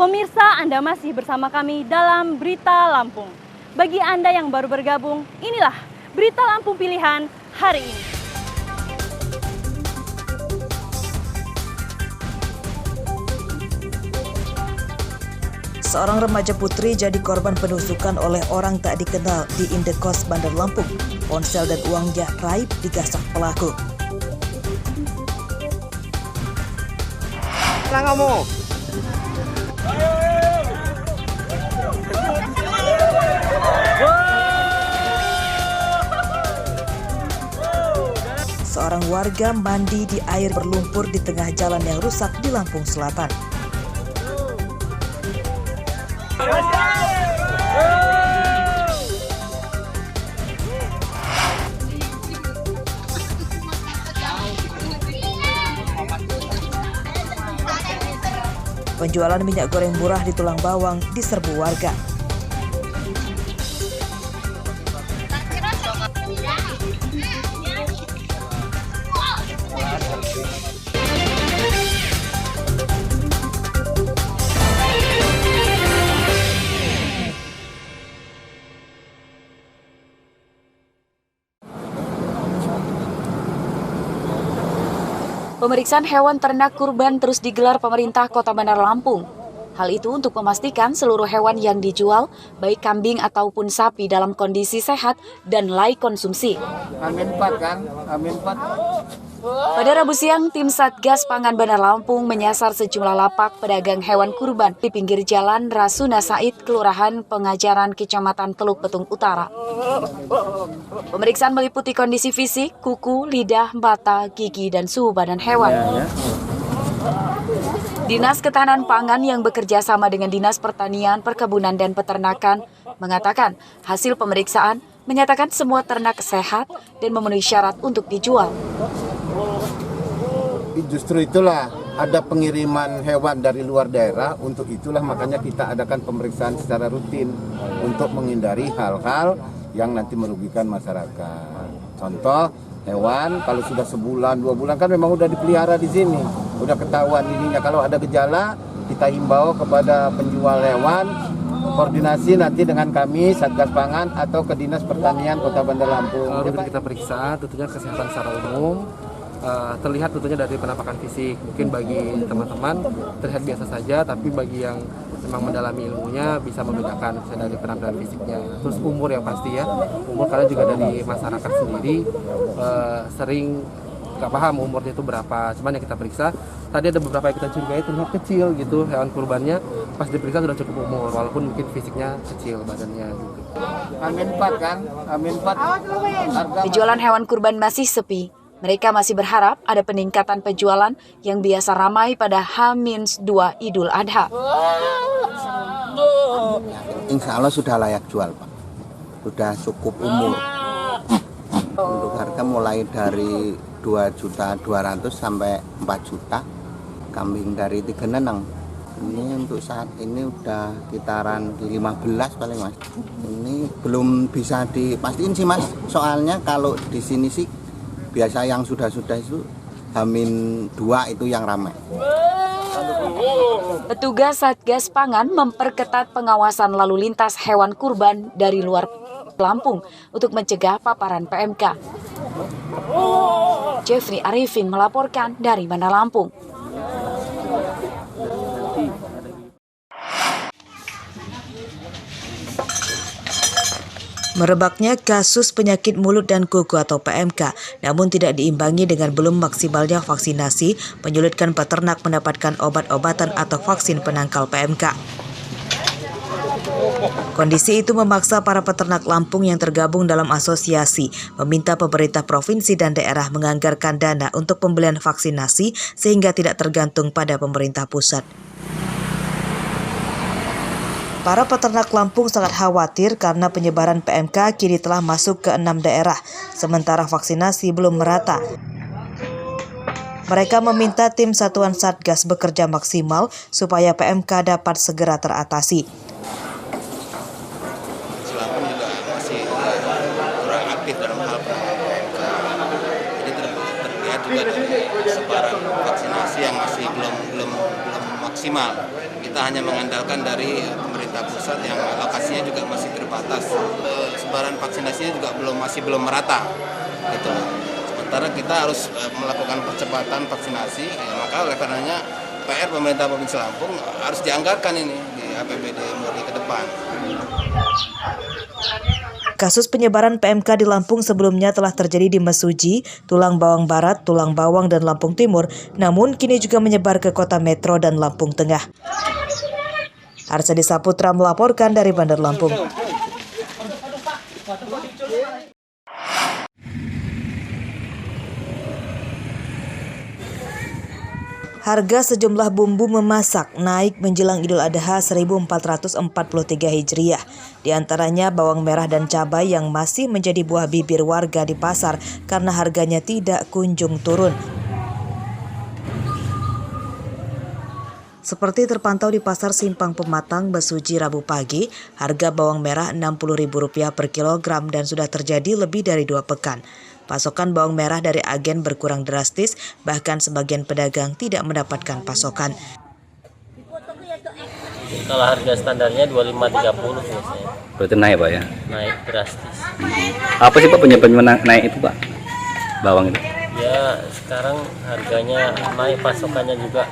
Pemirsa, Anda masih bersama kami dalam Berita Lampung. Bagi Anda yang baru bergabung, inilah Berita Lampung Pilihan hari ini. Seorang remaja putri jadi korban penusukan oleh orang tak dikenal di Indekos Bandar Lampung. Ponsel dan uangnya raib digasak pelaku. Mana kamu? Seorang warga mandi di air berlumpur di tengah jalan yang rusak di Lampung Selatan. Penjualan minyak goreng murah di Tulang Bawang diserbu warga. Pemeriksaan hewan ternak kurban terus digelar pemerintah Kota Bandar Lampung. Hal itu untuk memastikan seluruh hewan yang dijual, baik kambing ataupun sapi dalam kondisi sehat dan layak konsumsi. Amin 4 kan? Amin 4. Pada Rabu siang, tim Satgas Pangan Bandar Lampung menyasar sejumlah lapak pedagang hewan kurban di pinggir jalan Rasuna Said, Kelurahan Pengajaran, Kecamatan Teluk Betung Utara. Pemeriksaan meliputi kondisi fisik, kuku, lidah, mata, gigi, dan suhu badan hewan. Dinas Ketahanan Pangan yang bekerja sama dengan Dinas Pertanian, Perkebunan, dan Peternakan mengatakan hasil pemeriksaan menyatakan semua ternak sehat dan memenuhi syarat untuk dijual. Justru itulah ada pengiriman hewan dari luar daerah, untuk itulah makanya kita adakan pemeriksaan secara rutin untuk menghindari hal-hal yang nanti merugikan masyarakat. Contoh, hewan kalau sudah sebulan, 2 bulan kan memang udah dipelihara di sini, udah ketahuan ininya. Kalau ada gejala, kita himbau kepada penjual hewan, koordinasi nanti dengan kami Satgas Pangan atau ke Dinas Pertanian Kota Bandar Lampung. Rutin kita periksa tentunya kesehatan secara umum, terlihat tentunya dari penampakan fisik. Mungkin bagi teman-teman terlihat biasa saja, tapi bagi yang memang mendalami ilmunya bisa membedakan dari penampilan fisiknya. Terus umur yang pasti ya, umur karena juga dari masyarakat sendiri sering nggak paham umurnya itu berapa. Cuman yang kita periksa tadi ada beberapa yang kita curigai terlihat kecil gitu hewan kurbannya, pas diperiksa sudah cukup umur walaupun mungkin fisiknya kecil badannya gitu. Amin 4 kan? Amin 4. Penjualan hewan kurban masih sepi. Mereka masih berharap ada peningkatan penjualan yang biasa ramai pada H-2 Idul Adha. Insya Allah sudah layak jual, Pak. Sudah cukup umur. Untuk harga mulai dari 2.200.000 sampai 4 juta. Kambing dari 3 neneng. Ini untuk saat ini udah kitaran 15 paling, Mas. Ini belum bisa dipastiin sih, Mas. Soalnya kalau di sini sih biasa yang sudah-sudah itu H-2 itu yang ramai. Petugas Satgas Pangan memperketat pengawasan lalu lintas hewan kurban dari luar Lampung untuk mencegah paparan PMK. Jeffrey Arifin melaporkan dari Bandar Lampung. Merebaknya kasus penyakit mulut dan kuku atau PMK, namun tidak diimbangi dengan belum maksimalnya vaksinasi, menyulitkan peternak mendapatkan obat-obatan atau vaksin penangkal PMK. Kondisi itu memaksa para peternak Lampung yang tergabung dalam asosiasi meminta pemerintah provinsi dan daerah menganggarkan dana untuk pembelian vaksinasi sehingga tidak tergantung pada pemerintah pusat. Para peternak Lampung sangat khawatir karena penyebaran PMK kini telah masuk ke 6 daerah, sementara vaksinasi belum merata. Mereka meminta tim Satuan Satgas bekerja maksimal supaya PMK dapat segera teratasi. Lampung juga masih kurang aktif dalam hal PMK. Jadi terlihat juga dari sebaran vaksinasi yang masih belum maksimal. Kita hanya mengandalkan dari pemerintah pusat yang alokasinya juga masih terbatas. Sebaran vaksinasinya juga masih belum merata. Gitu. Sementara kita harus melakukan percepatan vaksinasi, maka oleh karenanya PR pemerintah Provinsi Lampung harus dianggarkan ini di APBD Murni ke depan. Kasus penyebaran PMK di Lampung sebelumnya telah terjadi di Mesuji, Tulang Bawang Barat, Tulang Bawang, dan Lampung Timur, namun kini juga menyebar ke Kota Metro dan Lampung Tengah. Arsadi Saputra melaporkan dari Bandar Lampung. Harga sejumlah bumbu memasak naik menjelang Idul Adha 1443 Hijriah. Di antaranya bawang merah dan cabai yang masih menjadi buah bibir warga di pasar karena harganya tidak kunjung turun. Seperti terpantau di Pasar Simpang Pematang, Mesuji Rabu pagi, harga bawang merah Rp60.000 per kilogram dan sudah terjadi lebih dari 2 pekan. Pasokan bawang merah dari agen berkurang drastis, bahkan sebagian pedagang tidak mendapatkan pasokan. Kalau harga standarnya 25-30 biasanya. Berarti naik Pak ya? Naik drastis. Apa sih Pak penyebab naik itu Pak? Bawang itu? Ya sekarang harganya naik, pasokannya juga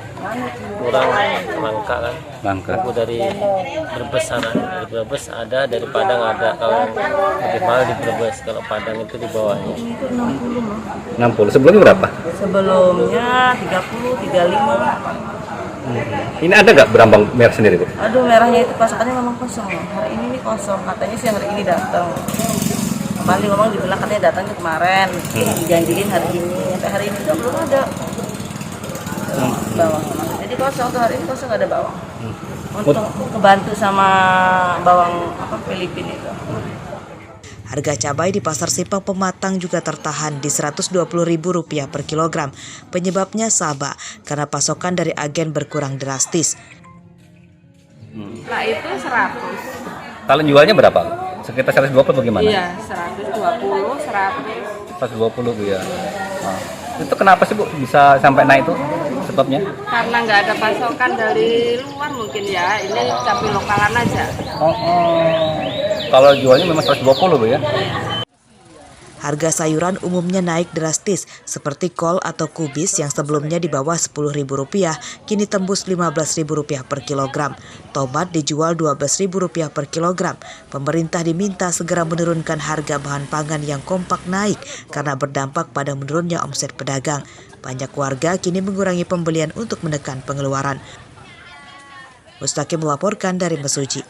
kurang langka kan. Langka. Aku dari Brebes sana, dari Brebes ada, dari Padang ada. Kalau lebih mahal di Brebes, kalau Padang itu di bawahnya. 60. Sebelumnya berapa? Sebelumnya 30, 35. Ini ada nggak berambang merah sendiri Bu? Aduh, merahnya itu pasokannya memang kosong. Hari ini nih kosong, katanya sih hari ini datang. Kembali ngomong dibilang katanya datangnya kemarin, dijanjiin hari ini, sampai hari ini juga belum ada bawang. Jadi kosong tuh, hari ini kosong, nggak ada bawang. Untuk kebantu sama bawang Filipina itu. Harga cabai di Pasar Simpang Pematang juga tertahan di Rp120.000 per kilogram. Penyebabnya sama, karena pasokan dari agen berkurang drastis. Nah itu 100. Kalau jualnya berapa? Sekitar 120 bagaimana? Iya, 120, 100. 120 Bu ya. Nah, itu kenapa sih Bu bisa sampai naik itu sebabnya? Karena nggak ada pasokan dari luar mungkin ya, ini cabai lokalan aja. Kalau jualnya memang 120 Bu ya? Harga sayuran umumnya naik drastis, seperti kol atau kubis yang sebelumnya di bawah Rp10.000, kini tembus Rp15.000 per kilogram. Tomat dijual Rp12.000 per kilogram. Pemerintah diminta segera menurunkan harga bahan pangan yang kompak naik karena berdampak pada menurunnya omset pedagang. Banyak warga kini mengurangi pembelian untuk menekan pengeluaran. Mustaqim melaporkan dari Mesuji.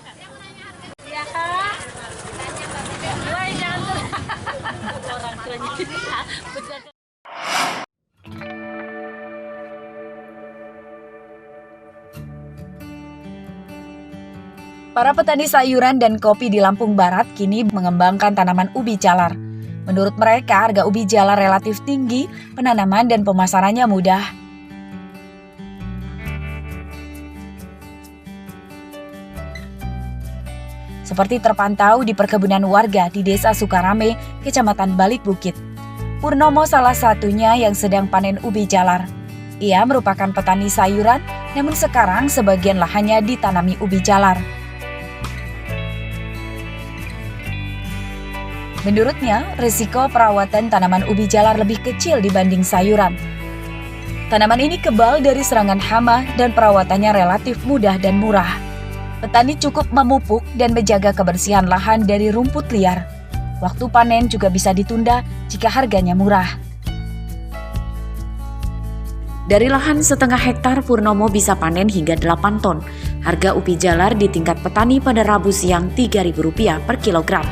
Para petani sayuran dan kopi di Lampung Barat kini mengembangkan tanaman ubi jalar. Menurut mereka, harga ubi jalar relatif tinggi, penanaman dan pemasarannya mudah. Seperti terpantau di perkebunan warga di Desa Sukarame, Kecamatan Balik Bukit. Purnomo salah satunya yang sedang panen ubi jalar. Ia merupakan petani sayuran, namun sekarang sebagian lahannya ditanami ubi jalar. Menurutnya, risiko perawatan tanaman ubi jalar lebih kecil dibanding sayuran. Tanaman ini kebal dari serangan hama dan perawatannya relatif mudah dan murah. Petani cukup memupuk dan menjaga kebersihan lahan dari rumput liar. Waktu panen juga bisa ditunda jika harganya murah. Dari lahan setengah hektar, Purnomo bisa panen hingga 8 ton. Harga ubi jalar di tingkat petani pada Rabu siang Rp3.000 per kilogram.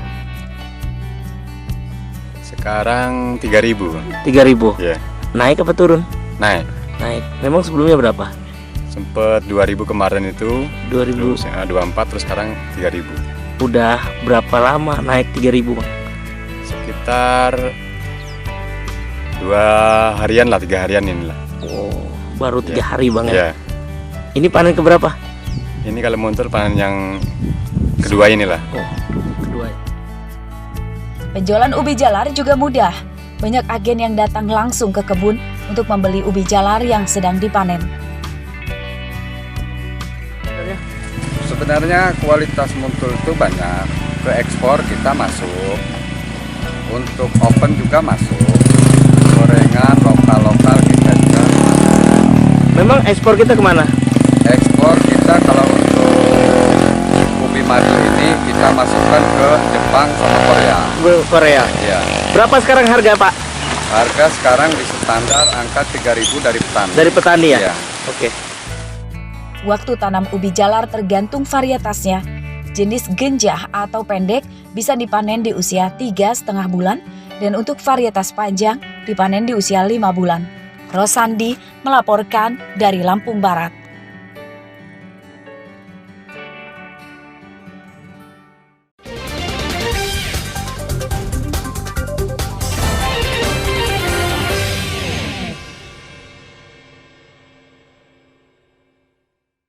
Sekarang 3.000. 3.000? Ya. Naik apa turun? Naik. Naik. Memang sebelumnya berapa? Sempet 2.000 kemarin itu. 2.000. 24 terus sekarang 3.000. Udah berapa lama naik 3.000 Bang? Sekitar 2 harian lah, 3 harian inilah. Oh, baru 3 hari Bang ya? Ya. Ini panen keberapa? Ini kalau muntur panen yang kedua inilah. Oh, kedua. Penjualan ubi jalar juga mudah. Banyak agen yang datang langsung ke kebun untuk membeli ubi jalar yang sedang dipanen. Dari Sebenarnya kualitas muntul itu banyak. Ke ekspor kita masuk, untuk open juga masuk. Gorengan lokal kita juga. Memang ekspor kita kemana? Ekspor kita kalau untuk ubi madu ini kita masukkan ke Jepang sama Korea. Ke Korea. Ya. Berapa sekarang harga, Pak? Harga sekarang di standar angka 3.000 dari petani. Dari petani ya? Iya. Oke. Waktu tanam ubi jalar tergantung varietasnya. Jenis genjah atau pendek bisa dipanen di usia 3,5 bulan dan untuk varietas panjang dipanen di usia 5 bulan. Rosandi melaporkan dari Lampung Barat.